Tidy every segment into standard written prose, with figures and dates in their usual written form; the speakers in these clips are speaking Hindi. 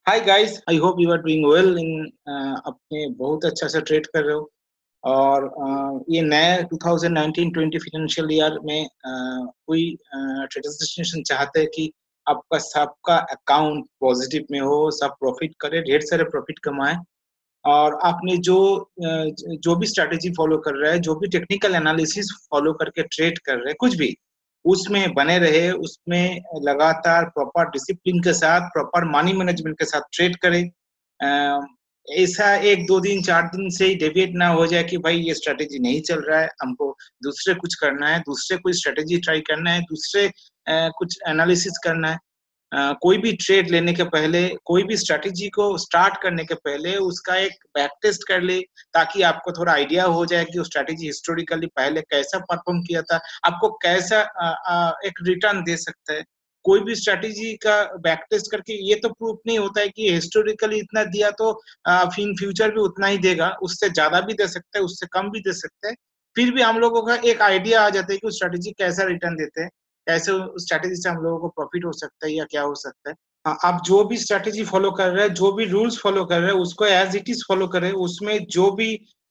Hi guys, I hope you are doing well in अपने बहुत अच्छा सा ट्रेड कर रहे हो। और ये नए 2019-20 फाइनेंशियल ईयर में कोई ट्रेडर्स डेस्टिनेशन चाहते हैं कि आपका सबका अकाउंट पॉजिटिव में हो, सब प्रॉफिट करे, ढेर सारे प्रॉफिट कमाए। और आपने जो भी स्ट्रैटेजी फॉलो कर रहा है, जो भी टेक्निकल एनालिसिस फॉलो करके ट्रेड कर रहे हैं, कुछ भी उसमें बने रहे, उसमें लगातार प्रॉपर डिसिप्लिन के साथ, प्रॉपर मनी मैनेजमेंट के साथ ट्रेड करें। ऐसा 1-2 दिन 4 दिन से ही डेविएट ना हो जाए कि भाई ये स्ट्रैटेजी नहीं चल रहा है, हमको दूसरे कुछ करना है, दूसरे कोई स्ट्रैटेजी ट्राई करना है, दूसरे कुछ एनालिसिस करना है। कोई भी ट्रेड लेने के पहले, कोई भी स्ट्रैटेजी को स्टार्ट करने के पहले उसका एक बैक टेस्ट कर ले, ताकि आपको थोड़ा आइडिया हो जाए कि वो स्ट्रैटेजी हिस्टोरिकली पहले कैसा परफॉर्म किया था, आपको कैसा एक रिटर्न दे सकता है। कोई भी स्ट्रैटेजी का बैक टेस्ट करके ये तो प्रूफ नहीं होता है कि हिस्टोरिकली इतना दिया तो इन फ्यूचर भी उतना ही देगा, उससे ज्यादा भी दे सकता है, उससे कम भी दे सकता है। फिर भी हम लोगों का एक आइडिया आ जाता है कि स्ट्रैटेजी कैसा रिटर्न देते हैं, कैसे उस स्ट्रैटेजी से हम लोगों को प्रॉफिट हो सकता है या क्या हो सकता है। आप जो भी स्ट्रैटेजी फॉलो कर रहे हैं, जो भी रूल्स फॉलो कर रहे हैं, उसको एज इट इज फॉलो करें। उसमें जो भी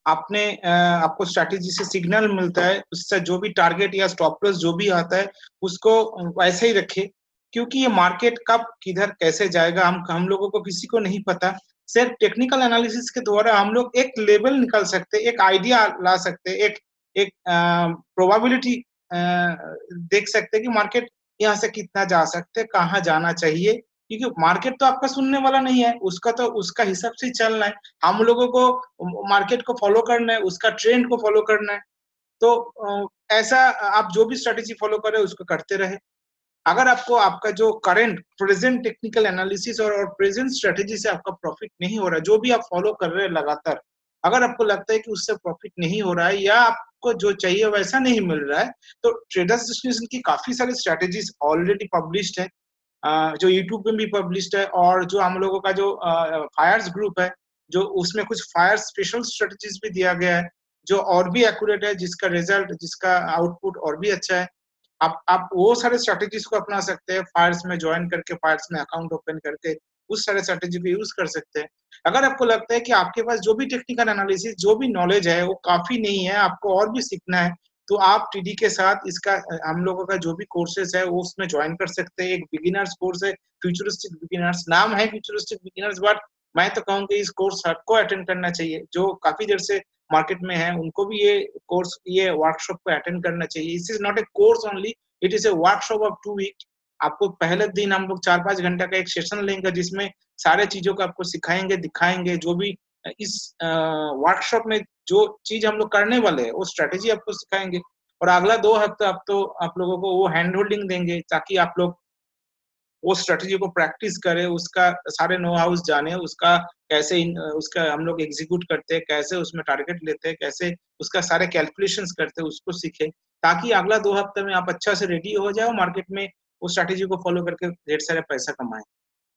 आपको स्ट्रैटेजी से सिग्नल मिलता है, उससे जो भी टारगेट या स्टॉप लॉस जो भी आता है, उसको वैसे ही रखे। क्योंकि ये मार्केट कब किधर कैसे जाएगा हम लोगों को किसी को नहीं पता। सिर्फ टेक्निकल एनालिसिस के द्वारा हम लोग एक लेवल निकल सकते, एक आइडिया ला सकते, एक एक प्रोबेबिलिटी देख सकते कि मार्केट यहाँ से कितना जा सकते, कहाँ जाना चाहिए। क्योंकि मार्केट तो आपका सुनने वाला नहीं है, उसका तो उसका हिसाब से ही चलना है। हम लोगों को मार्केट को फॉलो करना है, उसका ट्रेंड को फॉलो करना है। तो ऐसा आप जो भी स्ट्रेटेजी फॉलो कर रहे हो उसको करते रहे। अगर आपको आपका जो करंट प्रेजेंट टेक्निकल एनालिसिस और प्रेजेंट स्ट्रेटेजी से आपका प्रॉफिट नहीं हो रहा है, जो भी आप फॉलो कर रहे हैं लगातार, अगर आपको लगता है कि उससे प्रॉफिट नहीं हो रहा है या आपको जो चाहिए वैसा नहीं मिल रहा है, तो ट्रेडर्स डेस्टिनेशन की काफी सारी स्ट्रेटेजीज ऑलरेडी पब्लिश्ड है, जो यूट्यूब में भी पब्लिश्ड है। और जो हम लोगों का जो फायर्स ग्रुप है, जो उसमें कुछ फायर स्पेशल स्ट्रेटेजीज भी दिया गया है, जो और भी एक्यूरेट है, जिसका रिजल्ट, जिसका आउटपुट और भी अच्छा है। आप वो सारे स्ट्रेटेजीज को अपना सकते हैं, फायर्स में ज्वाइन करके, फायर्स में अकाउंट ओपन करके उस सारे स्ट्रेटेजी को यूज कर सकते हैं। अगर आपको लगता है कि आपके पास जो भी टेक्निकल एनालिसिस, जो भी नॉलेज है वो काफी नहीं है, आपको और भी सीखना है, तो आप टीडी के साथ इसका हम लोगों का जो भी कोर्सेज है वो उसमें ज्वाइन कर सकते हैं। एक बिगिनर्स कोर्स है, फ्यूचरिस्टिक बिगिनर्स नाम है, फ्यूचरिस्टिक बिगिनर्स। बट मैं तो कहूँगा इस कोर्स सबको अटेंड करना चाहिए, जो काफी देर से मार्केट में है, उनको भी ये कोर्स, ये वर्कशॉप को अटेंड करना चाहिए। This is not a course only, it is a workshop of 2 week. आपको पहले दिन हम लोग 4-5 घंटा का एक सेशन लेंगे, जिसमें सारे चीजों को आपको सिखाएंगे, दिखाएंगे। जो भी इस वर्कशॉप में जो चीज हम लोग करने वाले हैं वो स्ट्रेटेजी आपको सिखाएंगे। और अगला 2 हफ्ता आप लोगों को वो हैंड होल्डिंग देंगे, ताकि आप लोग वो स्ट्रेटेजी को प्रैक्टिस करें, उसका सारे नो हाउस जाने, उसका कैसे उसका हम लोग एग्जीक्यूट करते हैं, कैसे उसमें टारगेट लेते हैं, कैसे उसका सारे कैलकुलेशंस करते हैं, उसको सीखें, ताकि अगला 2 हफ्ते में आप अच्छा से रेडी हो जाओ, मार्केट में उस स्ट्रेटेजी को फॉलो करके ढेर सारे पैसा कमाएं।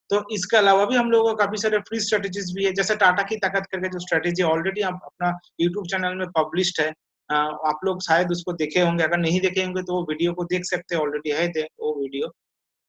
तो इसके अलावा भी हम लोगों को काफी सारे फ्री स्ट्रेटेजीज भी है, जैसे टाटा की ताकत करके जो स्ट्रेटेजी ऑलरेडी आप अपना यूट्यूब चैनल में पब्लिश्ड है। आप लोग शायद उसको देखे होंगे, अगर नहीं देखे होंगे तो वो वीडियो को देख सकते हैं, ऑलरेडी है वो वीडियो।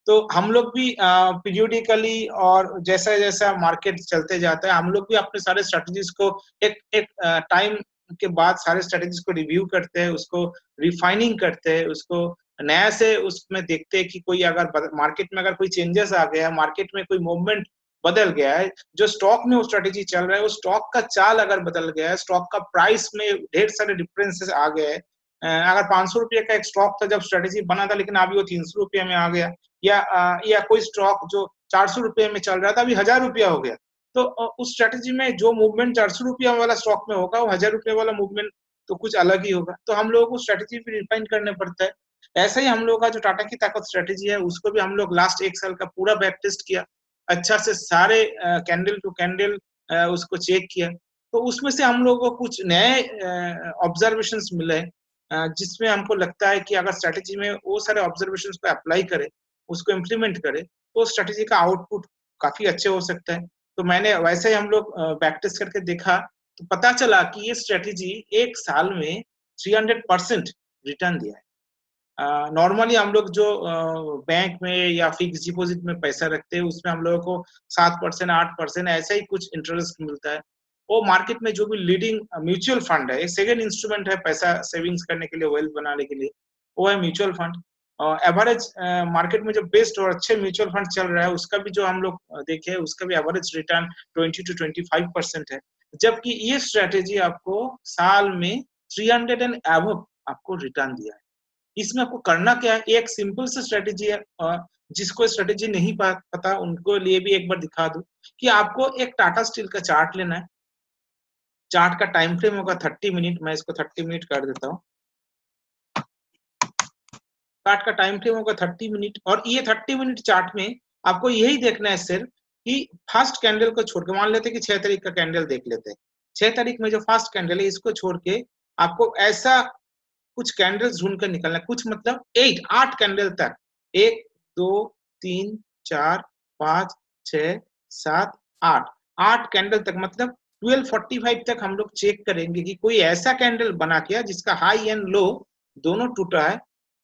तो हम लोग भी पीरियोडिकली और जैसा जैसा मार्केट चलते जाता है, हम लोग भी अपने सारे स्ट्रेटजीज को एक एक टाइम के बाद सारे स्ट्रेटजीज को रिव्यू करते हैं, उसको रिफाइनिंग करते हैं, उसको नया से उसमें देखते हैं कि कोई अगर मार्केट में अगर कोई चेंजेस आ गया है, मार्केट में कोई मूवमेंट बदल गया है, जो स्टॉक में वो स्ट्रेटेजी चल रहा है, वो स्टॉक का चाल अगर बदल गया है, स्टॉक का प्राइस में ढेर सारे डिफरेंसेस आ गए हैं। अगर 500 रुपये का एक स्टॉक था जब स्ट्रेटेजी बना था, लेकिन अभी वो 300 रुपये में आ गया, या कोई स्टॉक जो 400 रुपये में चल रहा था अभी 1000 रुपया हो गया, तो उस स्ट्रेटेजी में जो मूवमेंट 400 रुपया वाला स्टॉक में होगा, वो 1000 रुपये वाला मूवमेंट तो कुछ अलग ही होगा। तो हम लोगों को स्ट्रेटेजी भी रिफाइन करने पड़ता है। ऐसा ही हम लोगों का जो टाटा की ताकत स्ट्रेटेजी है, उसको भी हम लोग लास्ट 1 साल का पूरा बैक टेस्ट किया, अच्छा से सारे कैंडल टू कैंडल उसको चेक किया। तो उसमें से हम लोगों को कुछ नए ऑब्जर्वेशंस मिले, जिसमें हमको लगता है कि अगर स्ट्रेटेजी में वो सारे ऑब्जर्वेशंस को अप्लाई करे, उसको इम्प्लीमेंट करे, तो स्ट्रेटेजी का आउटपुट काफी अच्छे हो सकता है। तो मैंने वैसे ही हम लोग बैक टेस्ट करके देखा, तो पता चला कि ये स्ट्रेटेजी 1 साल में 300% रिटर्न दिया है। नॉर्मली हम लोग जो बैंक में या फिक्स डिपॉजिट में पैसा रखते हैं उसमें हम लोगों को 7% 8% ऐसा ही कुछ इंटरेस्ट मिलता है। वो मार्केट में जो भी लीडिंग म्यूचुअल फंड है, एक सेकंड इंस्ट्रूमेंट है पैसा सेविंग्स करने के लिए, वेल्थ बनाने के लिए, वो है म्यूचुअल फंड। एवरेज मार्केट में जो बेस्ट और अच्छे म्यूचुअल फंड चल रहा है उसका भी जो हम लोग देखे उसका भी एवरेज रिटर्न 20 to 25% है, जबकि ये स्ट्रेटेजी आपको साल में 300 एंड अबव आपको रिटर्न दिया है। इसमें आपको करना क्या है, एक सिंपल सी स्ट्रेटेजी है, जिसको स्ट्रेटेजी नहीं पता उनको लिए भी एक बार दिखा दूं कि आपको एक टाटा स्टील का चार्ट लेना है। चार्ट का टाइम फ्रेम होगा 30 मिनट, मैं इसको 30 मिनट कर देता हूँ। चार्ट का टाइम फ्रेम होगा 30 मिनट और ये 30 मिनट चार्ट में आपको यही देखना है सिर्फ कि फर्स्ट कैंडल को छोड़ के, मान लेते कि 6 तारीख का कैंडल देख लेते हैं, 6 तारीख में जो फर्स्ट कैंडल है इसको छोड़ के आपको ऐसा कुछ कैंडल्स ढूंढ कर निकलना, कुछ मतलब 8 कैंडल तक, 1 2 3 4 5 6 7 8 कैंडल तक, मतलब 12:45 तक हम लोग चेक करेंगे कि कोई ऐसा कैंडल बना क्या जिसका हाई एंड लो दोनों टूटा है।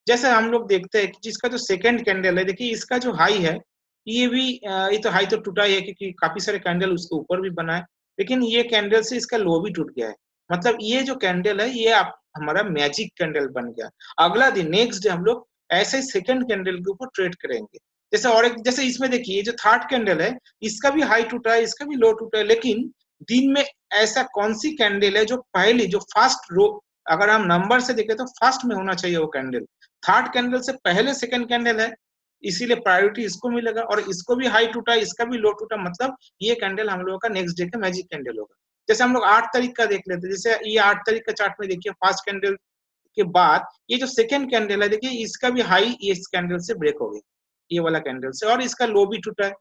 जैसे हम लोग देखते हैं कि जिसका जो सेकंड कैंडल है, देखिए इसका जो हाई है ये भी ये तो हाई तो टूटा ही है क्योंकि काफी सारे कैंडल उसके ऊपर भी बना है, लेकिन ये कैंडल से इसका लो भी टूट गया है। मतलब ये जो कैंडल है ये आप हमारा मैजिक कैंडल बन गया। अगला दिन नेक्स्ट डे हम लोग ऐसे सेकंड कैंडल के ऊपर ट्रेड करेंगे। जैसे और एक, जैसे इसमें देखिए जो थर्ड कैंडल है इसका भी हाई टूटा है, इसका भी लो टूटा है, लेकिन दिन में ऐसा कौन सी कैंडल है जो पहली जो फर्स्ट रो, अगर हम नंबर से देखें तो फर्स्ट में होना चाहिए वो कैंडल, थर्ड कैंडल से पहले सेकंड कैंडल है, इसीलिए प्रायोरिटी इसको मिलेगा, और इसको भी हाई टूटा इसका भी लो टूटा, मतलब ये कैंडल हम लोगों का नेक्स्ट डे का मैजिक कैंडल होगा। जैसे हम लोग 8 तारीख का देख लेते हैं, जैसे ये 8 तारीख का चार्ट में देखिए फर्स्ट कैंडल के बाद ये जो सेकंड कैंडल है देखिए इसका भी हाई ये इस कैंडल से ब्रेक हो गया, ये वाला कैंडल से, और इसका लो भी टूटा है।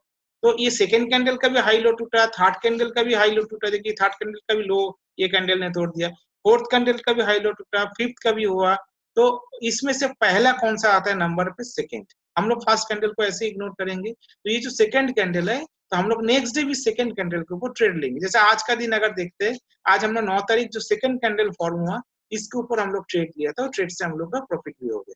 तो ये सेकंड कैंडल का भी हाई लो टूटा, थर्ड कैंडल का भी हाई लो टूटा, देखिए थर्ड कैंडल का भी लो ये कैंडल ने तोड़ दिया, फोर्थ कैंडल का भी हाई लो टूटा, फिफ्थ का भी हुआ। तो इसमें से पहला कौन सा आता है नंबर पे? सेकंड। हम लोग फर्स्ट कैंडल को ऐसे इग्नोर करेंगे, तो ये जो सेकंड कैंडल है तो हम लोग नेक्स्ट डे भी सेकंड कैंडल के ऊपर ट्रेड लेंगे। जैसे आज का दिन अगर देखते हैं, आज हम लोग 9 तारीख जो सेकंड कैंडल फॉर्म हुआ इसके ऊपर हम लोग ट्रेड लिया था, ट्रेड से हम लोग का प्रॉफिट भी हो गया।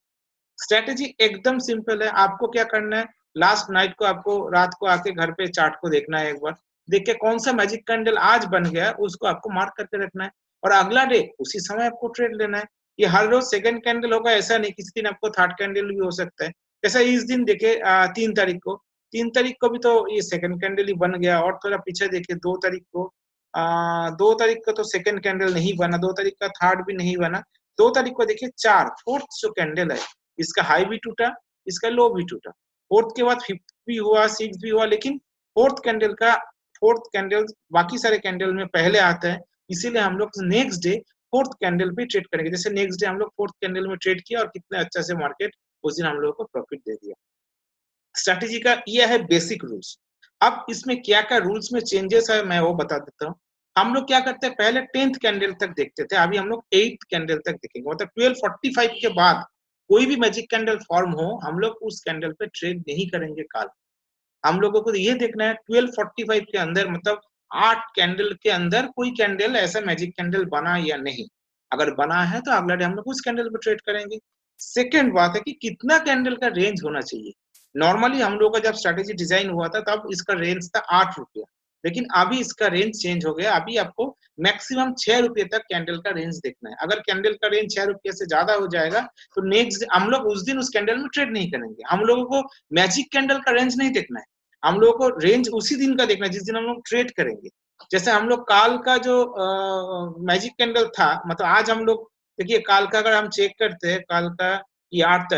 स्ट्रेटेजी एकदम सिंपल है, आपको क्या करना है, लास्ट नाइट को आपको रात को आके घर पे चार्ट को देखना है, एक बार देख के कौन सा मैजिक कैंडल आज बन गया उसको आपको मार्क करके रखना है, और अगला डे उसी समय आपको ट्रेड लेना है। ये हर रोज सेकंड कैंडल होगा ऐसा नहीं, किसी दिन आपको थर्ड कैंडल भी हो सकता है। जैसे इस दिन देखे 3 तारीख को, 3 तारीख को भी तो ये सेकंड कैंडल ही बन गया, और थोड़ा पीछे देखे 2 तारीख को, 2 तारीख का तो सेकंड कैंडल नहीं बना, 2 तारीख का थर्ड भी नहीं बना, 2 तारीख को देखिए चार फोर्थ जो कैंडल है इसका हाई भी टूटा इसका लो भी टूटा, फोर्थ के बाद फिफ्थ भी हुआ सिक्स भी हुआ, लेकिन फोर्थ कैंडल बाकी सारे कैंडल में पहले आता है, इसीलिए हम लोग नेक्स्ट डे फोर्थ कैंडल पे ट्रेड करेंगे। जैसे नेक्स्ट डे हम लोग फोर्थ कैंडल में ट्रेड किया और कितने अच्छा से मार्केट उस दिन हम लोगों को प्रॉफिट दे दिया। स्ट्रैटेजी का यह है बेसिक रूल्स। अब इसमें क्या क्या रूल्स में चेंजेस है मैं वो बता देता हूँ। हम लोग क्या करते हैं, पहले 10th कैंडल तक देखते थे, अभी हम लोग 8th कैंडल तक देखेंगे, मतलब 12:45 के बाद कोई भी मैजिक कैंडल फॉर्म हो हम लोग उस कैंडल पे ट्रेड नहीं करेंगे कल। हम लोगों को ये देखना है 12:45 के अंदर, मतलब 8 कैंडल के अंदर कोई कैंडल ऐसा मैजिक कैंडल बना या नहीं, अगर बना है तो अगला डे हम लोग उस कैंडल पे ट्रेड करेंगे। सेकेंड बात है कि कितना कैंडल का रेंज होना चाहिए। नॉर्मली हम लोग का जब स्ट्रेटेजी डिजाइन हुआ था तब इसका रेंज था 8 रुपया, लेकिन अभी इसका रेंज चेंज हो गया, अभी आपको मैक्सिमम 6 रुपये तक कैंडल का रेंज देखना है। अगर कैंडल का रेंज 6 रुपये से ज्यादा हो जाएगा तो नेक्स्ट हम लोग उस दिन उस कैंडल में ट्रेड नहीं करेंगे। हम लोगों को मैजिक कैंडल का रेंज नहीं देखना है, हम लोगों को रेंज उसी दिन का देखना है जिस दिन हम लोग ट्रेड करेंगे। जैसे हम लोग काल का जो मैजिक कैंडल था, मतलब आज हम लोग देखिए काल का अगर हम चेक करते हैं, काल का ये 8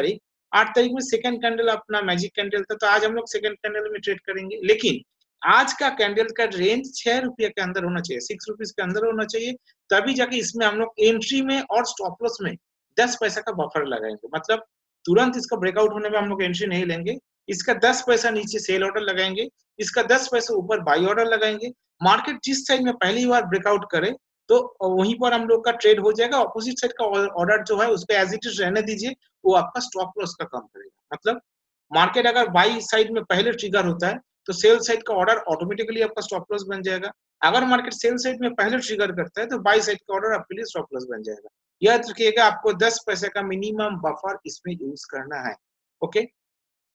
तारीख में सेकंड कैंडल अपना मैजिक कैंडल था, तो आज हम लोग सेकंड कैंडल में ट्रेड करेंगे, लेकिन आज का कैंडल का रेंज 6 रुपये के अंदर होना चाहिए, 6 रुपीज के अंदर होना चाहिए, तभी जाके इसमें हम लोग एंट्री में और स्टॉप लॉस में 10 पैसा का बफर लगाएंगे। मतलब तुरंत इसका ब्रेकआउट होने में हम लोग एंट्री नहीं लेंगे, इसका 10 पैसा नीचे सेल ऑर्डर लगाएंगे, इसका 10 पैसा ऊपर बाई ऑर्डर लगाएंगे। मार्केट जिस साइड में पहली बार ब्रेकआउट करे तो वहीं पर हम लोग का ट्रेड हो जाएगा, अपोजिट साइड का ऑर्डर जो है उस पर एज इट इज रहने दीजिए, वो आपका स्टॉप लॉस का काम करेगा। मतलब मार्केट अगर बाई साइड में पहले ट्रिगर होता है तो सेल साइड का ऑर्डर ऑटोमेटिकली आपका स्टॉप लॉस बन जाएगा। अगर मार्केट सेल साइड में पहले ट्रिगर करता है तो बाई साइड का ऑर्डर आपके लिए स्टॉप लॉस बन जाएगा। याद रखिएगा आपको 10 पैसे का मिनिमम बफर इसमें यूज करना है। ओके,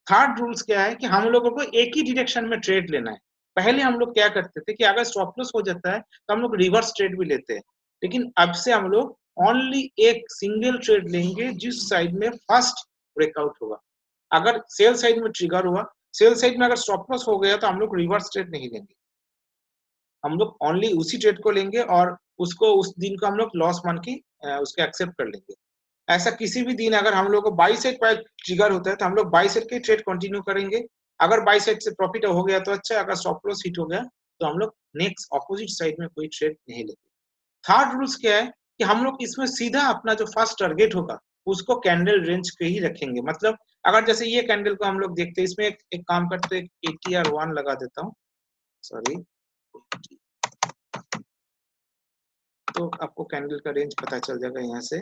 थर्ड रूल्स क्या है कि हम लोगों को एक ही डायरेक्शन में ट्रेड लेना है। पहले हम लोग क्या करते थे कि अगर स्टॉप लॉस हो जाता है तो हम लोग रिवर्स ट्रेड भी लेते हैं, लेकिन अब से हम लोग ओनली एक सिंगल ट्रेड लेंगे जिस साइड में फर्स्ट ब्रेकआउट होगा। अगर सेल साइड में ट्रिगर हुआ, सेल साइड में अगर स्टॉप लॉस हो गया तो हम लोग रिवर्स ट्रेड नहीं लेंगे, हम लोग ओनली उसी ट्रेड को लेंगे और उसको उस दिन को हम लोग लॉस मान के उसको एक्सेप्ट कर लेंगे। ऐसा किसी भी दिन अगर हम लोग को बाई साइड पर ट्रिगर होता है तो हम लोग बाई साइड के ट्रेड कंटिन्यू करेंगे। अगर बाई साइड से प्रॉफिट हो गया तो अच्छा, अगर स्टॉप लॉस हिट हो गया तो हम लोग नेक्स्ट ऑपोजिट साइड में कोई ट्रेड नहीं लेंगे। थर्ड रूल्स क्या है कि हम लोग इसमें सीधा अपना जो फर्स्ट टारगेट होगा उसको कैंडल रेंज पे ही रखेंगे। मतलब अगर जैसे ये कैंडल को हम लोग देखते हैं, इसमें एक काम करते हैं, ATR1 लगा देता हूँ, सॉरी, तो आपको कैंडल का रेंज पता चल जाएगा यहाँ से।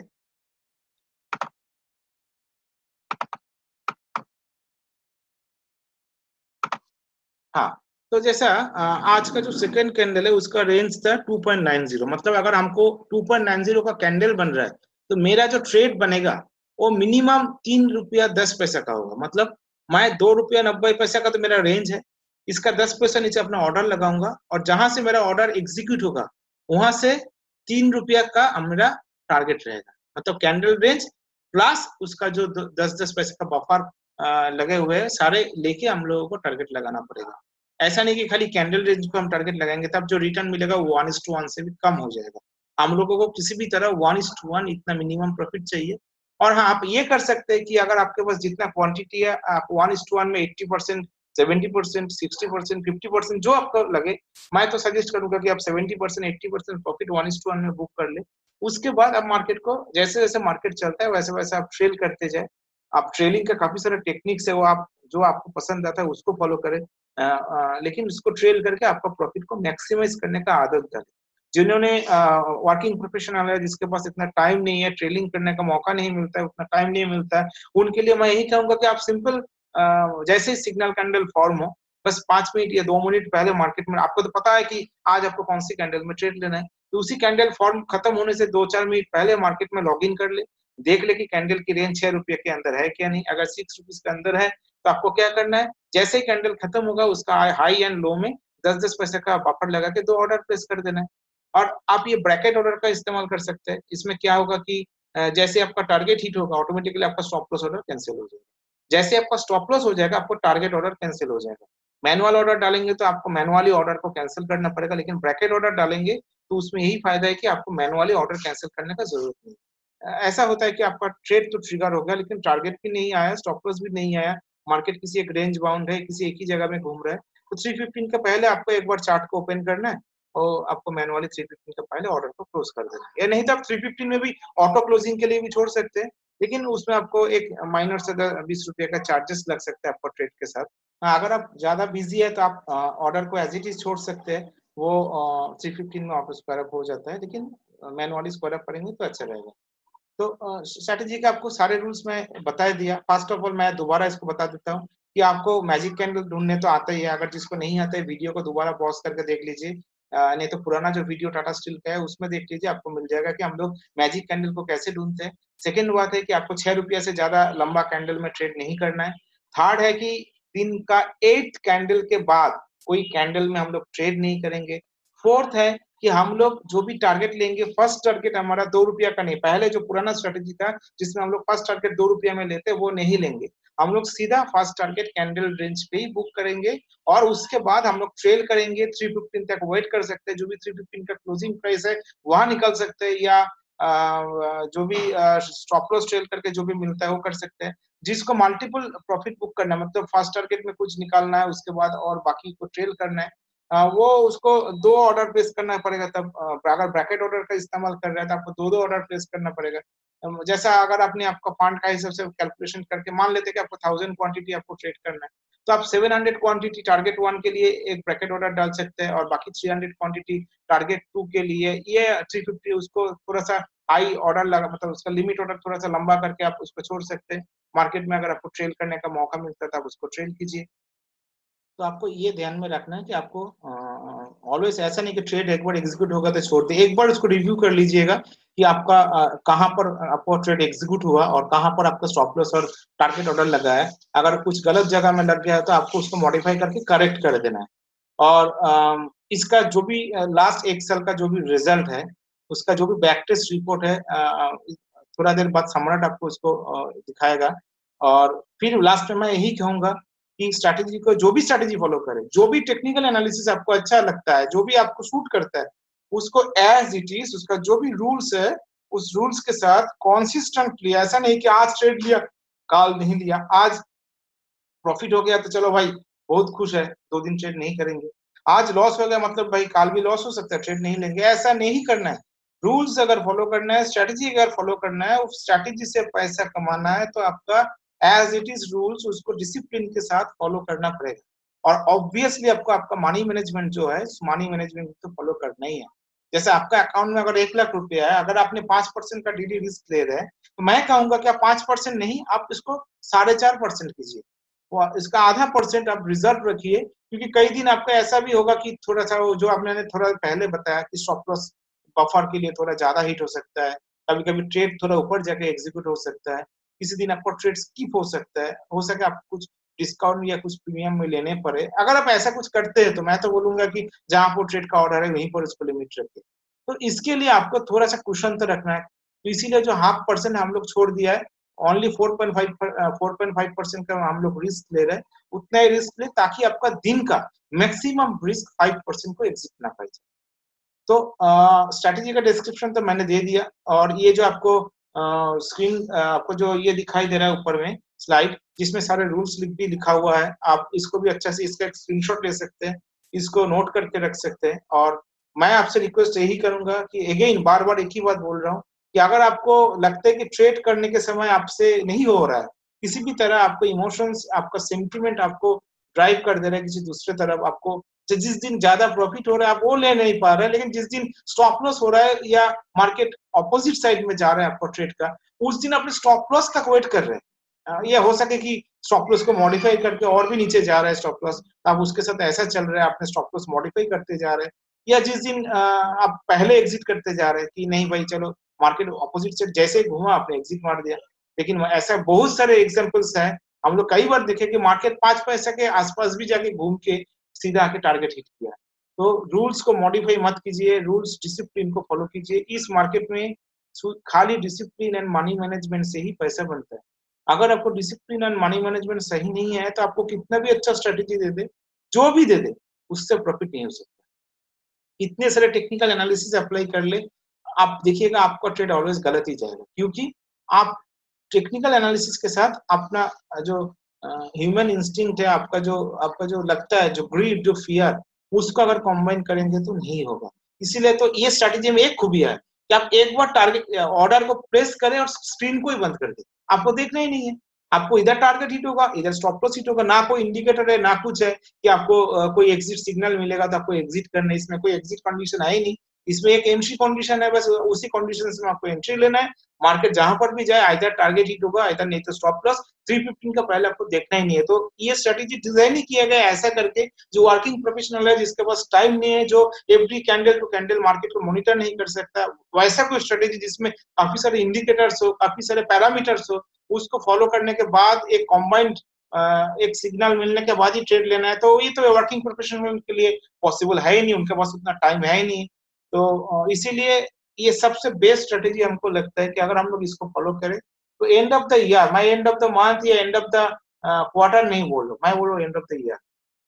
हाँ, तो जैसा आज का जो सेकंड कैंडल है उसका रेंज था 2.90। मतलब अगर हमको 2.90 का कैंडल बन रहा है तो मेरा जो ट्रेड बनेगा वो मिनिमम 3 रुपया 10 पैसा का होगा। मतलब मैं 2 रुपया 90 पैसा का तो मेरा रेंज है, इसका 10 पैसा नीचे अपना ऑर्डर लगाऊंगा और जहां से मेरा ऑर्डर एग्जीक्यूट होगा वहां से 3 रुपया का मेरा टारगेट रहेगा। मतलब कैंडल रेंज प्लस उसका जो 10-10 पैसे का बफर लगे हुए हैं सारे लेके हम लोगों को टारगेट लगाना पड़ेगा। ऐसा नहीं कि खाली कैंडल रेंज को हम टारगेट लगाएंगे तब जो रिटर्न मिलेगा वो 1:1 से भी कम हो जाएगा। हम लोगों को किसी भी तरह 1:1 इतना मिनिमम प्रॉफिट चाहिए। और हाँ, आप ये कर सकते हैं कि अगर आपके पास जितना क्वांटिटी है आप 1:1 में 80%, 70%, 60%, 50% जो आपको लगे, मैं तो सजेस्ट करूंगा कि आप 70%, 80% प्रॉफिट 1:1 में बुक कर ले। उसके बाद आप मार्केट को जैसे जैसे मार्केट चलता है वैसे वैसे आप ट्रेल करते जाए। आप ट्रेलिंग का काफी सारा टेक्निक्स है, वो आप जो आपको पसंद आता है उसको फॉलो करें, लेकिन उसको ट्रेल करके आपका प्रॉफिट को मैक्सिमाइज करने का आदत डालें। जिन्होंने वर्किंग प्रोफेशनल है, जिसके पास इतना टाइम नहीं है, ट्रेलिंग करने का मौका नहीं मिलता है, उतना टाइम नहीं मिलता है, उनके लिए मैं यही कहूंगा कि आप सिंपल जैसे ही सिग्नल कैंडल फॉर्म हो बस 5 मिनट या 2 मिनट पहले मार्केट में, आपको तो पता है कि आज आपको कौन सी कैंडल में ट्रेड लेना है, तो उसी कैंडल फॉर्म खत्म होने से 2-4 मिनट पहले मार्केट में लॉग इन कर ले, देख ले कि कैंडल की रेंज 6 रुपये के अंदर है क्या नहीं। अगर 6 रुपीज के अंदर है तो आपको क्या करना है, जैसे ही कैंडल खत्म होगा उसका हाई एंड लो में 10-10 पैसे का बफर लगा के 2 ऑर्डर प्लेस कर देना है। और आप ये ब्रैकेट ऑर्डर का इस्तेमाल कर सकते हैं। इसमें क्या होगा कि जैसे आपका टारगेट हिट होगा ऑटोमेटिकली आपका स्टॉप लॉस ऑर्डर कैंसिल हो जाएगा। जैसे आपका स्टॉप लॉस हो जाएगा आपको टारगेट ऑर्डर कैंसिल हो जाएगा। मैनुअल ऑर्डर डालेंगे तो आपको मैनुअली ऑर्डर को कैंसिल करना पड़ेगा, लेकिन ब्रैकेट ऑर्डर डालेंगे तो उसमें यही फायदा है कि आपको मैनुअली ऑर्डर कैंसिल करने का जरूरत नहीं। ऐसा होता है कि आपका ट्रेड तो ट्रिगर हो गया लेकिन टारगेट भी नहीं आया, स्टॉप लॉस भी नहीं आया, मार्केट किसी एक रेंज बाउंड है, किसी एक ही जगह में घूम रहा है, तो 315 का पहले आपको एक बार चार्ट को ओपन करना है और आपको मैनुअली 315 का पहले ऑर्डर को क्लोज कर देना है। या नहीं तो आप 315 में भी ऑटो क्लोजिंग के लिए भी छोड़ सकते हैं, लेकिन उसमें आपको एक माइनर से 20 रुपये का चार्जेस लग सकता है आपको ट्रेड के साथ। हाँ, अगर आप ज्यादा बिजी है तो आप ऑर्डर को एज इट इज छोड़ सकते हैं, वो 315 में ऑटो स्क्वायर अप हो जाता है, लेकिन मैनुअली स्क्वायर अप करेंगे तो अच्छा रहेगा। तो स्ट्रैटेजी का आपको सारे रूल्स मैं बता दिया। फर्स्ट ऑफ ऑल मैं दोबारा इसको बता देता हूँ कि आपको मैजिक कैंडल ढूंढने तो आता ही है, अगर जिसको नहीं आता है वीडियो को दोबारा पॉज करके देख लीजिए, नहीं तो पुराना जो वीडियो टाटा स्टील का है उसमें देख लीजिए, आपको मिल जाएगा कि हम लोग मैजिक कैंडल को कैसे ढूंढते हैं। सेकेंड बात है कि आपको 6 रुपया से ज्यादा लंबा कैंडल में ट्रेड नहीं करना है। थर्ड है कि दिन का 8th कैंडल के बाद कोई कैंडल में हम लोग ट्रेड नहीं करेंगे। फोर्थ है कि हम लोग जो भी टारगेट लेंगे फर्स्ट टारगेट हमारा 2 रुपया का नहीं, पहले जो पुराना स्ट्रेटेजी था जिसमें हम लोग फर्स्ट टारगेट 2 रुपया में लेते वो नहीं लेंगे। हम लोग सीधा फर्स्ट टारगेट कैंडल रेंज पे ही बुक करेंगे और उसके बाद हम लोग ट्रेल करेंगे। 315 तक वेट कर सकते हैं, जो भी 315 का क्लोजिंग प्राइस है वहां निकल सकते हैं, या जो भी स्टॉप लॉस ट्रेल करके जो भी मिलता है वो कर सकते हैं। जिसको मल्टीपल प्रॉफिट बुक करना है, मतलब फर्स्ट टारगेट में कुछ निकालना है उसके बाद और बाकी को ट्रेल करना है, वो उसको 2 ऑर्डर प्लेस करना पड़ेगा। तब अगर ब्रैकेट ऑर्डर का इस्तेमाल कर रहा है तो आपको 2-2 ऑर्डर प्लेस करना पड़ेगा। जैसा अगर आपने आपका फंड का हिसाब से कैलकुलेशन करके मान लेते कि आपको 1000 क्वांटिटी आपको ट्रेड करना है, तो आप 700 क्वांटिटी टारगेट 1 के लिए एक ब्रैकेट ऑर्डर डाल सकते हैं और बाकी 300 क्वांटिटी टारगेट 2 के लिए। ये 350 उसको थोड़ा सा हाई ऑर्डर लगा, मतलब उसका लिमिट ऑर्डर थोड़ा सा लंबा करके आप उसको छोड़ सकते हैं। मार्केट में अगर आपको ट्रेल करने का मौका मिलता है तो आप उसको ट्रेल कीजिए। तो आपको ये ध्यान में रखना है कि आपको ऑलवेज ऐसा नहीं कि ट्रेड एक बार एग्जीक्यूट होगा तो छोड़ दे, एक बार उसको रिव्यू कर लीजिएगा कि आपका कहाँ पर आपको ट्रेड एग्जीक्यूट हुआ और कहाँ पर आपका स्टॉप लॉस और टारगेट ऑर्डर लगा है। अगर कुछ गलत जगह में लग गया है तो आपको उसको मॉडिफाई करके करेक्ट कर देना है। और इसका जो भी लास्ट एक साल का जो भी रिजल्ट है, उसका जो भी बैक टेस्ट रिपोर्ट है, थोड़ा देर बाद सम्राट आपको उसको दिखाएगा। और फिर लास्ट में मैं यही कहूंगा कि स्ट्रैटेजी को, जो भी स्ट्रैटेजी फॉलो करे, जो भी टेक्निकल एनालिसिस आपको अच्छा लगता है, जो भी आपको सूट करता है, उसको एज इट इज, उसका जो भी रूल्स है उस रूल्स के साथ कॉन्सिस्टेंटली, ऐसा नहीं कि आज ट्रेड लिया काल नहीं लिया, आज प्रॉफिट हो गया तो चलो भाई बहुत खुश है, 2 दिन ट्रेड नहीं करेंगे, आज लॉस हो गया मतलब भाई काल भी लॉस हो सकता है, ट्रेड नहीं लेंगे, ऐसा नहीं करना है। रूल्स अगर फॉलो करना है, स्ट्रेटेजी अगर फॉलो करना है, उस स्ट्रेटेजी से पैसा कमाना है तो आपका एज इट इज रूल्स उसको डिसिप्लिन के साथ फॉलो करना पड़ेगा। और ऑब्वियसली आपको आपका मनी मैनेजमेंट जो है, मनी मैनेजमेंट तो फॉलो करना ही है। जैसे आपका अकाउंट में अगर 1 लाख रुपया है, अगर आपने 5% का डेली रिस्क ले रहे हैं, तो मैं कहूंगा कि आप 5% नहीं, आप इसको 4.5% कीजिए, इसका ½ % आप रिजर्व रखिए। क्योंकि कई दिन आपका ऐसा भी होगा कि थोड़ा सा जो आपने थोड़ा पहले बताया कि स्टॉप लॉस बफर के लिए थोड़ा ज्यादा हिट हो सकता है, कभी कभी ट्रेड थोड़ा ऊपर जाके एग्जीक्यूट हो सकता है, किसी दिन आपको ट्रेड स्किप हो सकता है, हो सके आपको कुछ डिस्काउंट या कुछ प्रीमियम में लेने पड़े। अगर आप ऐसा कुछ करते हैं तो मैं तो बोलूंगा कि जहां पर ट्रेड का ऑर्डर है वहीं पर उसको लिमिट रखें। तो इसके लिए आपको थोड़ा सा कुशन तो रखना है, तो इसीलिए जो ½ % हम लोग छोड़ दिया है, ओनली 4.5% का हम लोग रिस्क ले रहे हैं, उतना ही रिस्क ले ताकि आपका दिन का मैक्सिमम रिस्क 5% को एग्जिट ना पाए। तो स्ट्रैटेजी का डिस्क्रिप्शन तो मैंने दे दिया, और ये जो आपको स्क्रीन आपको जो ये दिखाई दे रहा है ऊपर में स्लाइड, जिसमें सारे रूल्स भी लिखा हुआ है, आप इसको भी अच्छा से इसका एक स्क्रीनशॉट ले सकते हैं, इसको नोट करके रख सकते हैं। और मैं आपसे रिक्वेस्ट यही करूंगा कि अगेन बार बार एक ही बात बोल रहा हूँ कि अगर आपको लगता है कि ट्रेड करने के समय आपसे नहीं हो रहा है, किसी भी तरह आपको इमोशंस, आपका सेंटिमेंट आपको ड्राइव कर दे रहा है किसी दूसरे तरफ, आपको जिस दिन ज्यादा प्रॉफिट हो रहा है आप वो ले नहीं पा रहे हैं, लेकिन जिस दिन स्टॉप लॉस हो रहा है या मार्केट ऑपोजिट साइड में जा रहा है आपको ट्रेड का, उस दिन अपने स्टॉप लॉस का वेट कर रहे हैं। ये हो सके कि स्टॉप लॉस को मॉडिफाई करके और भी नीचे जा रहा है स्टॉप लॉस, आप उसके साथ ऐसा चल रहा है, आपने स्टॉप लॉस मॉडिफाई करते जा रहे हैं, या जिस दिन आप पहले एग्जिट करते जा रहे हैं कि नहीं भाई चलो मार्केट ऑपोजिट से जैसे ही घूमा आपने एग्जिट मार दिया। लेकिन ऐसा बहुत सारे एग्जाम्पल्स हैं, हम लोग कई बार देखे कि मार्केट 5 पैसा के आसपास भी जाके घूम के सीधा आके टारगेट हिट किया। तो रूल्स को मॉडिफाई मत कीजिए, रूल्स डिसिप्लिन को फॉलो कीजिए। इस मार्केट में खाली डिसिप्लिन एंड मनी मैनेजमेंट से ही पैसा बनता है। अगर आपको डिसिप्लिन एंड मनी मैनेजमेंट सही नहीं है तो आपको कितना भी अच्छा स्ट्रेटेजी दे दे, जो भी दे दे, उससे प्रॉफिट नहीं हो सकता। इतने सारे टेक्निकल एनालिसिस अप्लाई कर ले, आप देखिएगा आपका ट्रेड ऑलवेज गलत ही जाएगा, क्योंकि आप टेक्निकल एनालिसिस के साथ अपना जो ह्यूमन इंस्टिंक्ट है, आपका जो लगता है, जो ग्रीड, जो फियर, उसको अगर कंबाइन करेंगे तो नहीं होगा। इसीलिए तो ये स्ट्रैटेजी में एक खूबी है कि आप एक बार टारगेट ऑर्डर को प्रेस करें और स्क्रीन को ही बंद कर दें, आपको देखना ही नहीं है। आपको इधर टारगेट हिट होगा, इधर स्टॉप लॉस हिट होगा, ना कोई इंडिकेटर है ना कुछ है कि आपको कोई एग्जिट सिग्नल मिलेगा तो आपको एग्जिट करना है। इसमें कोई एग्जिट कंडीशन है ही नहीं, इसमें एक एंट्री कंडीशन है, बस उसी कंडीशन में आपको एंट्री लेना है। मार्केट जहां पर भी जाए आइदर टारगेट हिट होगा, आइदर नहीं तो स्टॉप लॉस 315 का पहले आपको देखना ही नहीं है। तो ये स्ट्रेटेजी डिजाइन ही किया गया ऐसा करके, जो वर्किंग प्रोफेशनल है, जिसके पास टाइम नहीं है, जो every candle to candle market को मॉनिटर नहीं कर सकता, वैसा कोई स्ट्रेटेजी जिसमें काफी सारे इंडिकेटर्स हो, काफी सारे पैरामीटर्स हो, उसको फॉलो करने के बाद एक कॉम्बाइंड एक सिग्नल मिलने के बाद ही ट्रेड लेना है, तो ये तो वर्किंग प्रोफेशनल के लिए पॉसिबल है ही नहीं, उनके पास उतना टाइम है ही नहीं। तो इसीलिए ये सबसे बेस्ट स्ट्रेटेजी हमको लगता है कि अगर हम लोग इसको फॉलो करें तो एंड ऑफ द ईयर, मैं एंड ऑफ द मंथ या एंड ऑफ द क्वार्टर नहीं बोल रहा, मैं बोल रहा हूँ एंड ऑफ द ईयर।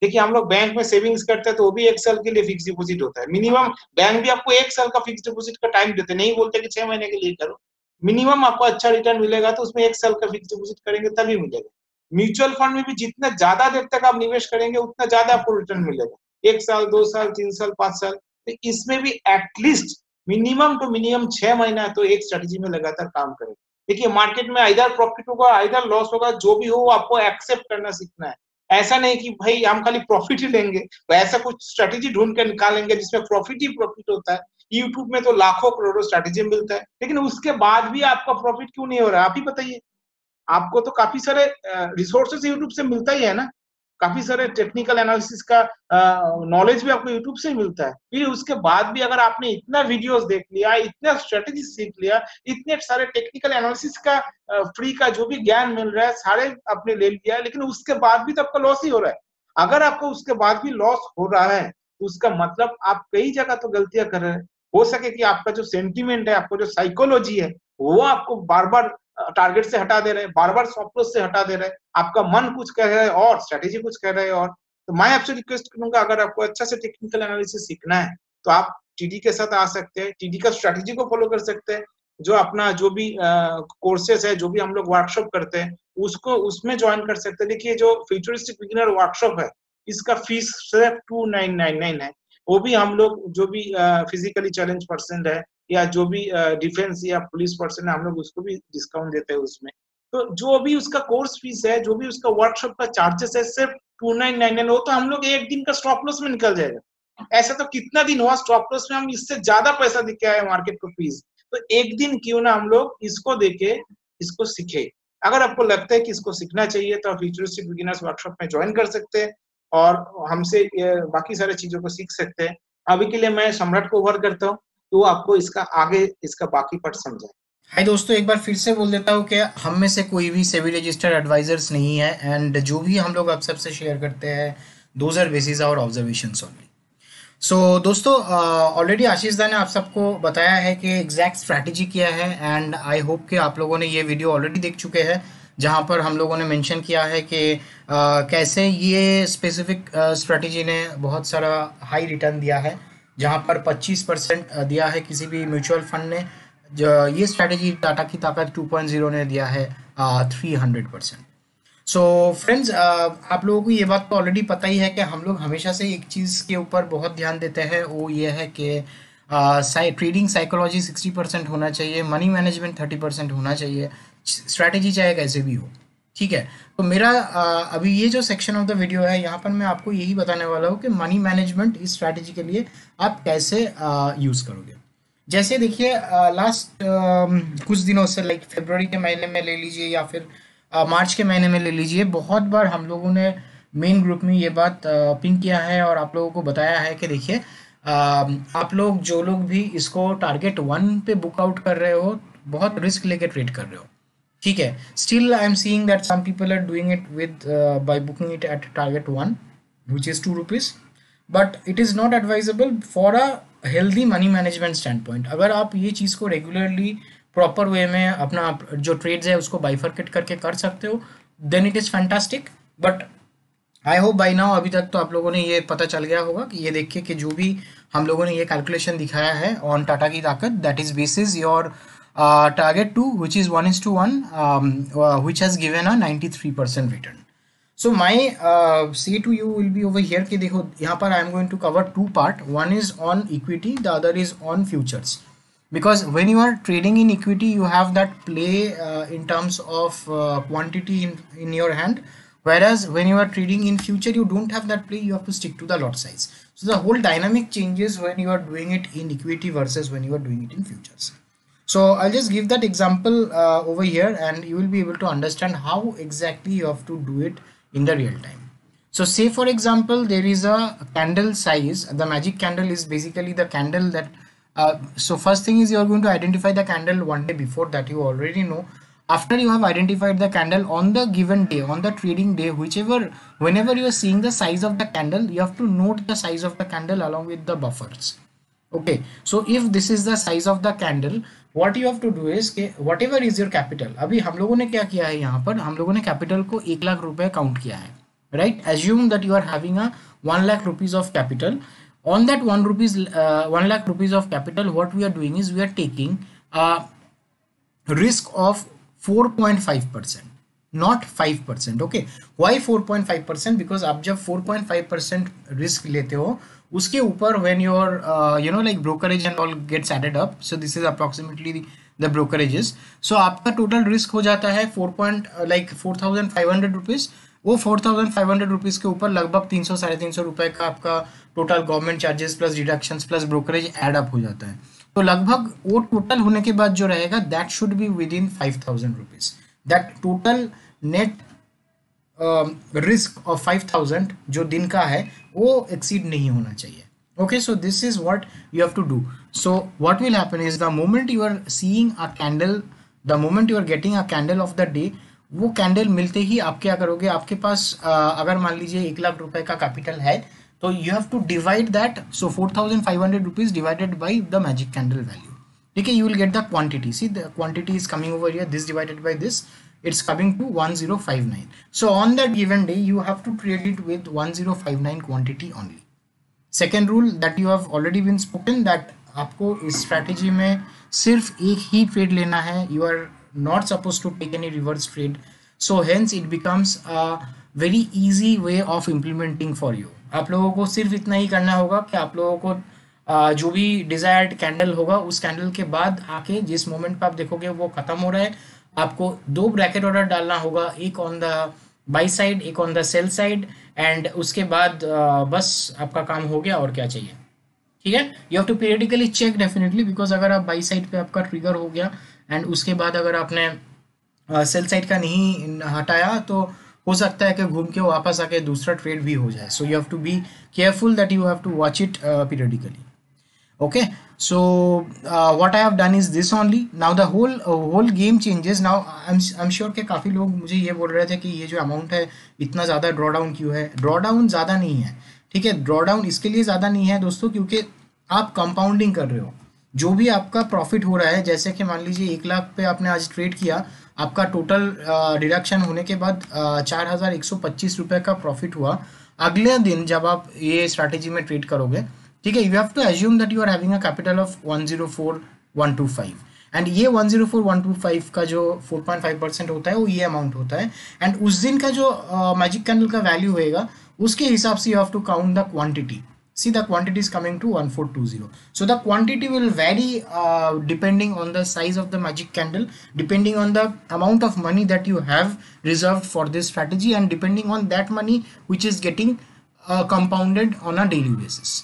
देखिए हम लोग बैंक में सेविंग्स करते हैं तो वो भी 1 साल के लिए फिक्स डिपोजिट होता है मिनिमम। बैंक भी आपको 1 साल का फिक्स डिपोजिट का टाइम देते, नहीं बोलते कि 6 महीने के लिए करो। मिनिमम आपको अच्छा रिटर्न मिलेगा तो उसमें 1 साल का फिक्स डिपोजिट करेंगे तभी मिलेगा। म्यूचुअल फंड में भी जितना ज्यादा देर तक आप निवेश करेंगे उतना ज्यादा आपको रिटर्न मिलेगा, 1 साल, 2 साल, 3 साल, 5 साल। तो इसमें भी एटलीस्ट मिनिमम टू मिनिमम 6 महीना तो एक स्ट्रेटेजी में लगातार काम करें। देखिए मार्केट में आइदर प्रॉफिट होगा आइदर लॉस होगा, जो भी हो आपको एक्सेप्ट करना सीखना है। ऐसा नहीं कि भाई हम खाली प्रॉफिट ही लेंगे, तो ऐसा कुछ स्ट्रेटेजी ढूंढ कर निकालेंगे जिसमें प्रॉफिट ही प्रॉफिट होता है। यूट्यूब में तो लाखों करोड़ों स्ट्रेटेजी मिलता है, लेकिन उसके बाद भी आपका प्रॉफिट क्यों नहीं हो रहा है, आप ही बताइए। आपको तो काफी सारे रिसोर्सेज यूट्यूब से मिलता ही है ना, काफी सारे टेक्निकल एनालिसिस का नॉलेज भी आपको यूट्यूब से ही मिलता है। फिर उसके बाद भी अगर आपने इतना वीडियोस देख लिया, इतना स्ट्रेटेजी सीख लिया, इतने सारे टेक्निकल एनालिसिस का फ्री का जो भी ज्ञान मिल रहा है सारे आपने ले लिया, लेकिन उसके बाद भी तो आपका लॉस ही हो रहा है। अगर आपको उसके बाद भी लॉस हो रहा है तो उसका मतलब आप कई जगह तो गलतियां कर रहे हैं। हो सके कि आपका जो सेंटीमेंट है, आपको जो साइकोलॉजी है, वो आपको बार बार टारगेट से हटा दे रहे हैं, बार बार स्टॉप लॉस से हटा दे रहे हैं। आपका मन कुछ कह रहा है और स्ट्रेटेजी कुछ कह रहे हैं। और तो मैं आपसे रिक्वेस्ट करूंगा, अगर आपको अच्छा से टेक्निकल एनालिसिस सीखना है तो आप टीडी के साथ आ सकते हैं, टीडी का स्ट्रेटेजी को फॉलो कर सकते हैं। जो अपना जो भी कोर्सेज है, जो भी हम लोग वर्कशॉप करते हैं, उसको उसमें ज्वाइन कर सकते हैं। देखिए जो फ्यूचरिस्टिक बिगिनर वर्कशॉप है, इसका फीस सिर्फ 2999 है। वो भी हम लोग जो भी फिजिकली चैलेंज पर्सन है या जो भी डिफेंस या पुलिस पर्सन है, हम लोग उसको भी डिस्काउंट देते हैं उसमें। तो जो भी उसका कोर्स फीस है, जो भी उसका वर्कशॉप का चार्जेस है, सिर्फ 2999 हो। तो हम लोग एक दिन का स्टॉप लॉस में निकल जाएगा। ऐसा तो कितना दिन हुआ स्टॉप लॉस में हम इससे ज्यादा पैसा दे के आए मार्केट को फीस। तो एक दिन क्यों ना हम लोग इसको देके इसको सीखे। अगर आपको लगता है कि इसको सीखना चाहिए तो आप फ्यूचरिस्टिक बिगिनर्स वर्कशॉप में ज्वाइन कर सकते हैं और हमसे बाकी सारी चीजों को सीख सकते हैं। अभी के लिए मैं सम्राट को ओवर करता हूँ, तो आपको इसका आगे इसका बाकी पार्ट समझाए। हाय दोस्तों, एक बार फिर से बोल देता हूँ कि हम में से कोई भी सेबी रजिस्टर्ड एडवाइजर्स नहीं है एंड जो भी हम लोग आप सबसे शेयर करते हैं those are basis our observations only. So दोस्तों, ऑलरेडी आशीष दा ने आप सबको बताया है कि एग्जैक्ट स्ट्रैटेजी क्या है एंड आई होप कि आप लोगों ने ये वीडियो ऑलरेडी देख चुके हैं जहाँ पर हम लोगों ने मेंशन किया है कि कैसे ये स्पेसिफिक स्ट्रैटेजी ने बहुत सारा हाई रिटर्न दिया है, जहाँ पर 25% दिया है किसी भी म्यूचुअल फंड ने। ये स्ट्रैटेजी टाटा की ताकत 2.0 ने दिया है 300%। सो फ्रेंड्स, आप लोगों को ये बात तो ऑलरेडी पता ही है कि हम लोग हमेशा से एक चीज़ के ऊपर बहुत ध्यान देते हैं, वो ये है कि ट्रेडिंग साइकोलॉजी 60% होना चाहिए, मनी मैनेजमेंट 30% होना चाहिए, स्ट्रैटेजी चाहे कैसे भी हो। ठीक है, तो मेरा अभी ये जो सेक्शन ऑफ द वीडियो है यहाँ पर मैं आपको यही बताने वाला हूँ कि मनी मैनेजमेंट इस स्ट्रैटेजी के लिए आप कैसे यूज़ करोगे। जैसे देखिए, लास्ट कुछ दिनों से लाइक फरवरी के महीने में ले लीजिए या फिर मार्च के महीने में ले लीजिए, बहुत बार हम लोगों ने मेन ग्रुप में ये बात पिंक किया है और आप लोगों को बताया है कि देखिए, आप लोग जो लोग भी इसको टारगेट 1 पे बुक आउट कर रहे हो, बहुत रिस्क लेके ट्रेड कर रहे हो। ठीक है, still I am seeing that some people are doing it with by booking it at target 1 which is 2 rupees, but it is not advisable for a healthy money management standpoint। अगर आप ये चीज़ को रेगुलरली प्रॉपर वे में अपना जो ट्रेड्स है उसको बाइफरकेट करके कर सकते हो, then it is fantastic. But I hope by now अभी तक तो आप लोगों ने ये पता चल गया होगा कि ये देखिए कि जो भी हम लोगों ने ये कैलकुलेशन दिखाया है ऑन टाटा की ताकत, that is basis your target 2 which is 1:1 which has given a 93% return. So my say to you will be over here कि देखो यहाँ पर I am going to cover two part. One is on equity, the other is on futures. Because when you are trading in equity, you have that play in terms of quantity in your hand. Whereas when you are trading in future, you don't have that play. You have to stick to the lot size. So the whole dynamic changes when you are doing it in equity versus when you are doing it in futures. So I'll just give that example over here and you will be able to understand how exactly you have to do it in the real time. So say for example there is a candle size. The magic candle is basically the candle that so first thing is you are going to identify the candle one day before, that you already know. After you have identified the candle, on the given day, on the trading day, whenever you are seeing the size of the candle, you have to note the size of the candle along with the buffers. Okay, so if this is the size of the candle, what you have to do is कि whatever is your capital, अभी हम लोगों ने क्या किया है, यहाँ पर हम लोगों ने कैपिटल को 1 लाख रुपए काउंट किया है, right. Assume that you are having a 1 lakh rupees of capital. On that 1 lakh rupees of capital, what we are doing is we are taking risk of 4.5%, not 5%। okay, why 4.5%? because आप जब 4.5% risk लेते हो, उसके ऊपर when your you know like brokerage and all gets added up, so this is approximately the brokerages, so आपका total risk हो जाता है 4,500 रुपीज। वो 4,500 रुपीज के ऊपर लगभग 300-350 रुपए का आपका total government charges plus deductions plus brokerage add up हो जाता है। तो लगभग वो टोटल होने के बाद जो रहेगा that should be with in 5,000 rupees. That total net risk of 5000 जो दिन का है वो एक्सीड नहीं होना चाहिए. Okay, so this is what you have to do. So what will happen is the moment you are seeing a candle, the moment you are getting a candle of the day, वो कैंडल मिलते ही आप क्या करोगे, आपके पास अगर मान लीजिए 1 लाख रुपए का कैपिटल है तो you have to divide that. So 4500 rupees divided by the magic candle value. ठीक है, you will get the quantity. See the quantity is coming over here, this divided by this, it's coming to 1059. So on that given day you have to trade it with 1059 quantity only. Second rule that you have already been spoken, that आपको इस स्ट्रैटेजी में सिर्फ एक ही ट्रेड लेना है. You are not suppose to take any reverse trade. So hence it becomes a very easy way of implementing for you. आप लोगों को सिर्फ इतना ही करना होगा कि आप लोगों को जो भी डिजायर्ड कैंडल होगा उस कैंडल के बाद आके जिस मोमेंट पे आप देखोगे वो खत्म हो रहा है, आपको 2 ब्रैकेट ऑर्डर डालना होगा, एक ऑन द बाई साइड एक on the sell side, and उसके बाद बस आपका काम हो गया. और क्या चाहिए. ठीक है, you have to periodically check definitely, because अगर आप बाई साइड पे आपका ट्रिगर हो गया एंड उसके बाद अगर आपने सेल साइड का नहीं हटाया तो हो सकता है कि घूम के वापस आके दूसरा ट्रेड भी हो जाए. So you have to be careful that you have to watch it periodically. Okay, so what I have done is this only. Now the whole game changes. Now I'm sure कि काफ़ी लोग मुझे ये बोल रहे थे कि ये जो अमाउंट है इतना ज़्यादा ड्रॉ डाउन क्यों है. ड्रॉ डाउन ज़्यादा नहीं है. ठीक है, ड्रॉ डाउन इसके लिए ज़्यादा नहीं है दोस्तों क्योंकि आप कंपाउंडिंग कर रहे हो. जो भी आपका प्रॉफिट हो रहा है, जैसे कि मान लीजिए 1 लाख पे आपने आज ट्रेड किया, आपका टोटल डिडक्शन होने के बाद 4125 रुपये का प्रॉफिट हुआ. अगले दिन जब आप ये स्ट्रैटेजी में ट्रेड करोगे, ठीक है, you have to assume that you are having a capital of 104125 and ये 104125 का जो 4.5% होता है वो ये अमाउंट होता है. एंड उस दिन का जो मैजिक कैंडल का वैल्यू होएगा उसके हिसाब से you have to count the quantity. See, the quantity is coming to 1420. So the quantity will vary depending on the size of the magic candle, depending on the amount of money that you have reserved for this strategy, and depending on that money which is getting compounded on a daily basis.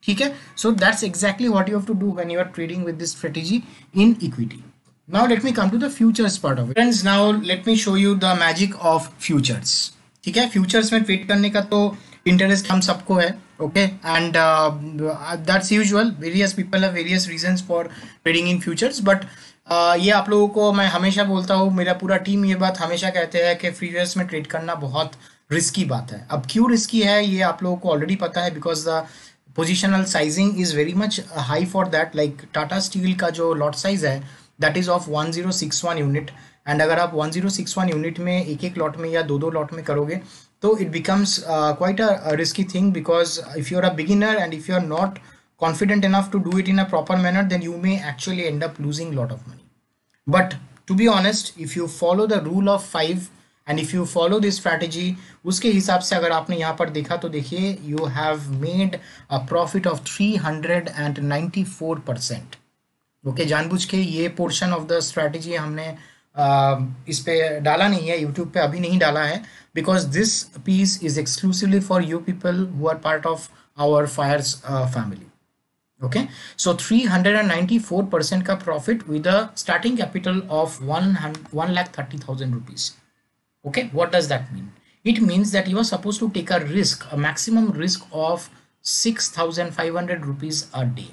ठीक है, so that's exactly what you have to do when you are trading with this strategy in equity. Now let me come to the futures part of it. Friends, now let me show you the magic of futures. ठीक है, futures में ट्रेड करने का तो इंटरेस्ट हम सबको है. Okay, and that's usual. Various people have various reasons for trading in futures, but ये आप लोगों को मैं हमेशा बोलता हूँ, मेरा पूरा टीम ये बात हमेशा कहते हैं कि फ्यूचर्स में ट्रेड करना बहुत रिस्की बात है. अब क्यों रिस्की है ये आप लोगों को ऑलरेडी पता है, because the positional sizing is very much high for that. Like Tata steel का जो लॉट साइज है that is of 1061 unit, and अगर आप 1061 यूनिट में एक एक लॉट में या दो दो लॉट में करोगे तो it becomes quite a risky thing, because if you're a beginner and if you're not confident enough to do it in a proper manner, then you may actually end up losing lot of money. But to be honest, if you follow the rule of 5 and if you follow this strategy, उसके हिसाब से अगर आपने यहाँ पर देखा तो देखिए you have made a profit of 394%. Okay, जानबूझ के ये पोर्शन ऑफ द स्ट्रैटेजी हमने इस पे डाला नहीं है, यूट्यूब पे अभी नहीं डाला है, because this piece is exclusively for you people who are part of our fires family. Okay, so 394% का profit with a starting capital of 1,30,000 rupees. Okay, what does that mean? It means that you are suppose to take a risk, a maximum risk of 6,500 rupees a day.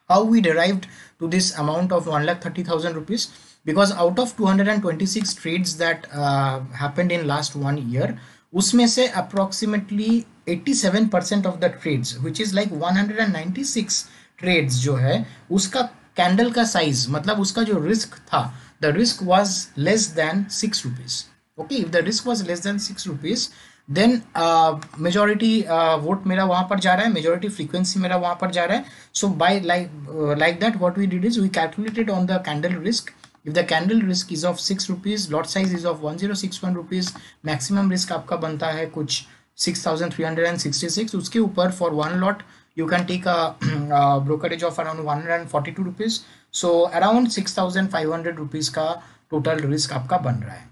How we derived to this amount of 1,30,000 rupees? Because out of 226 trades that happened in last 1 year, उसमें से approximately 87% of the trades, which is like 196 trades जो है, उसका कैंडल का साइज, मतलब उसका जो रिस्क था, the risk was less than 6 rupees. Okay, if the risk was less than 6 rupees, then majority vote मेरा वहाँ पर जा रहा है, मेजॉरिटी फ्रीक्वेंसी मेरा वहाँ पर जा रहा है. So by like that what we did is we calculated on the candle risk. If the candle risk is of 6 rupees, lot size is of 1061 rupees, maximum risk आपका बनता है कुछ 6,366. उसके ऊपर for one lot you can take a brokerage of around 142 rupees. So around 6,500 rupees का total risk आपका बन रहा है.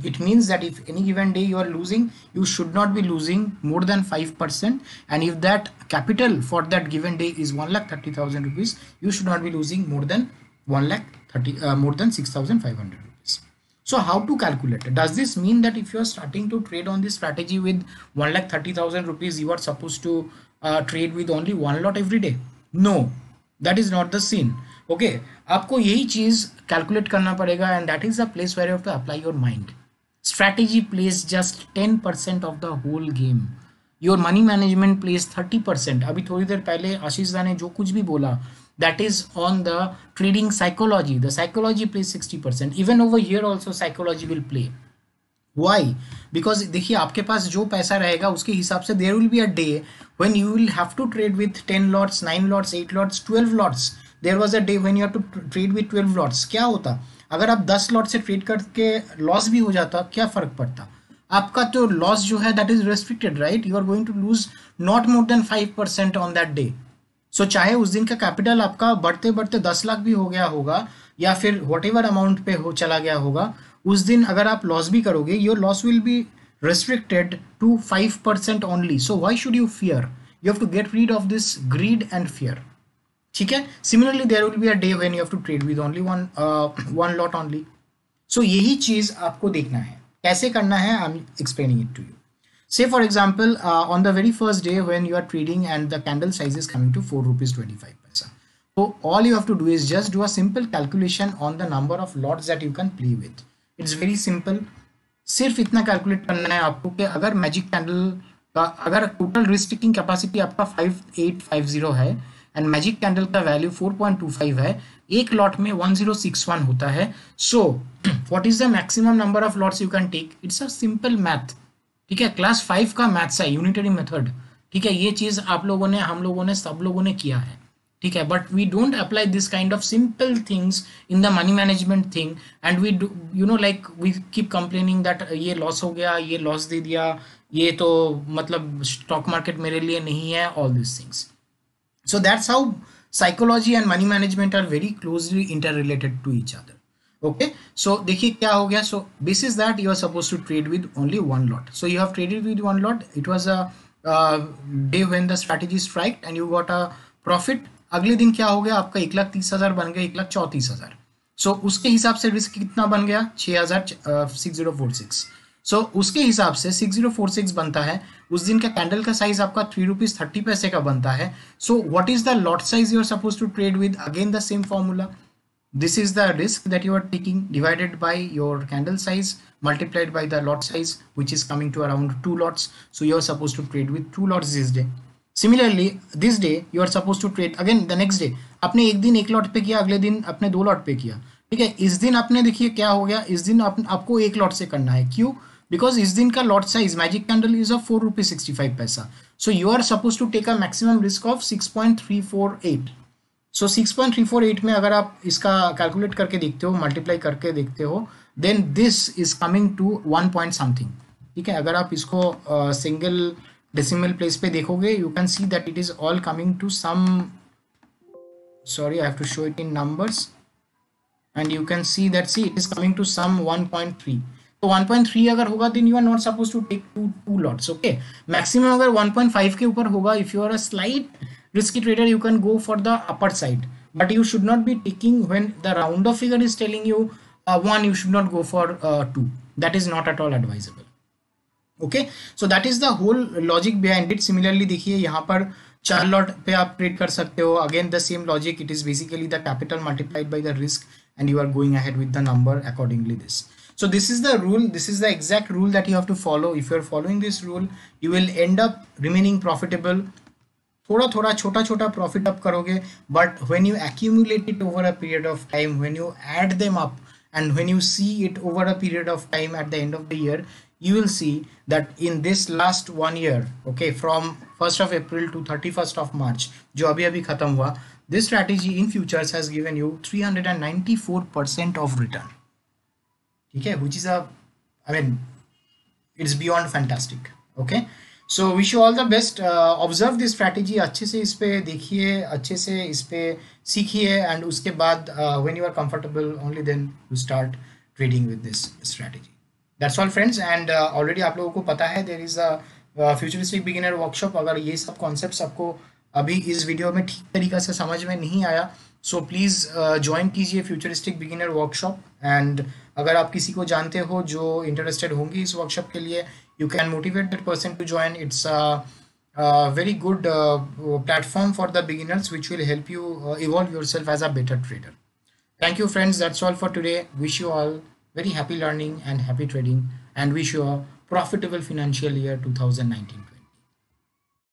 It means that if any given day you are losing, you should not be losing more than 5%, and if that capital for that given day is 1,30,000 rupees, you should not be losing more than 6,500 rupees. So how to calculate? Does this mean that if you are starting to trade on this strategy with 1,30,000 rupees, you are supposed to trade with only one lot every day? No, that is not the scene. Okay, आपको यही चीज calculate करना पड़ेगा, and that is the place where you have to apply your mind. Strategy plays just 10% of the whole game. Your money management plays 30%. अभी थोड़ी देर पहले आशीष दा ने जो कुछ भी बोला, that is on the trading psychology. The psychology plays 60%. Even over here also psychology will play. Why? Because देखिए आपके पास जो पैसा रहेगा उसके हिसाब से there will be a day when you will have to trade with 10 lots, 9 lots, 8 lots, 12 lots. There was a day when you have to trade with 12 lots. क्या होता अगर आप 10 लॉट से ट्रेड करके लॉस भी हो जाता, क्या फर्क पड़ता? आपका तो लॉस जो है that is restricted, right? You are going to lose not more than 5% on that day. So चाहे उस दिन का कैपिटल आपका बढ़ते बढ़ते 10 लाख भी हो गया होगा या फिर वट एवर अमाउंट पे हो चला गया होगा, उस दिन अगर आप लॉस भी करोगे, your loss will be restricted to 5% only. So why should you fear? You have to get rid of this greed and fear. ठीक है? Similarly, there will be a day when you have to trade with only one lot only. So यही चीज आपको देखना है. कैसे करना है? I'm explaining it to you. Say for example, on the very first day when you are trading and the candle size is coming to 4 rupees 25 paisa. So all you have to do is just do a simple calculation on the number of lots that you can play with. It's very simple. सिर्फ इतना कैलकुलेट करना है आपको कि अगर मैजिक कैंडल का अगर टोटल रिस्ट्रिक्टिंग कैपेसिटी आपका 5850 है एंड मैजिक कैंडल का वैल्यू 4.25 है, एक लॉट में 1061 होता है. So what is the maximum number of lots you can take? It's a simple math. ठीक है, क्लास 5 का मैथ्स है, यूनिटरी मेथड. ठीक है, ये चीज आप लोगों ने, हम लोगों ने, सब लोगों ने किया है. ठीक है, but we don't apply this kind of simple things in the money management thing and we do you know like we keep complaining that ये लॉस हो गया, ये लॉस दे दिया, ये तो मतलब स्टॉक मार्केट मेरे लिए नहीं है, all this things. So that's how psychology and money management are very closely inter related to each other. Okay, so देखिए क्या हो गया. So this is that you are suppose to trade with only one lot. So you have traded with one lot. It was a day when the strategy strike and you got a profit. अगले दिन क्या हो गया, आपका 1,30,000 बन गया 1,34,000. सो उसके हिसाब से रिस्क कितना बन गया? 6046. सो उसके हिसाब से 6046 बनता है. उस दिन का कैंडल का साइज आपका 3 रुपीज 30 पैसे का बनता है. So what is the lot size you are suppose to trade with? Again the same formula. This is the risk that you are taking divided by your candle size multiplied by the lot size which is coming to around 2 lots. So you are supposed to trade with 2 lots this day. Similarly, this day you are supposed to trade again the next day. आपने एक दिन एक लॉट पे किया, अगले दिन आपने 2 लॉट पे किया. ठीक है, इस दिन आपने देखिए क्या हो गया, इस दिन आपको एक लॉट से करना है. क्यों? बिकॉज इस दिन का lot size magic candle is of 4 rupees 65 paisa. So you are suppose to take a maximum risk of 6.348. So 6.348 में अगर आप इसका कैलकुलेट करके देखते हो, मल्टीप्लाई करके देखते हो, then this is coming to 1 point something. ठीक है, अगर आप इसको सिंगल decimal place पे देखोगे, you can see that it is all coming to some, sorry I have to show it in numbers, and you can see that see it is coming to some 1.3. तो 1.3 अगर होगा then you are not supposed to take two lots. okay, maximum अगर 1.5 के ऊपर होगा, if you are a slight risky trader you can go for the upper side, but you should not be taking when the round of figure is telling you 1, you should not go for 2. that is not at all advisable. Okay, so that is the whole logic behind it. Similarly देखिए यहाँ पर 4 लॉट पे आप ट्रेड कर सकते हो. Again the same logic, it is basically the capital multiplied by the risk and you are going ahead with the number accordingly this. So this is the rule, this is the exact rule that you have to follow. If you are following this rule you will end up remaining profitable. थोड़ा थोड़ा छोटा छोटा प्रॉफिट अप करोगे, but when you accumulate it over a period of time, when you add them up and when you see it over a period of time at the end of the year, you will see that in this last 1 year, okay, from 1st of April to 31st of March, जो अभी खत्म हुआ, this strategy in futures has given you 394% of return. ठीक है, which is I mean it's beyond fantastic. okay, so wish you all the best. Observe this strategy, अच्छे से इस पे देखिए, अच्छे से इस पे सीखिए, एंड उसके बाद when you are comfortable only then you start trading with this strategy. That's all friends, and already आप लोगों को पता है there is a futuristic beginner workshop. अगर ये सब concepts आपको अभी इस वीडियो में ठीक तरीक़ा से समझ में नहीं आया, so please join कीजिए futuristic beginner workshop, and अगर आप किसी को जानते हो जो इंटरेस्टेड होंगी इस वर्कशॉप के लिए, you can motivate that person to join. It's very good platform for the beginners which will help you evolve yourself as a better trader. Thank you friends, that's all for today. Wish you all very happy learning and happy trading, and wish you a profitable financial year 2019.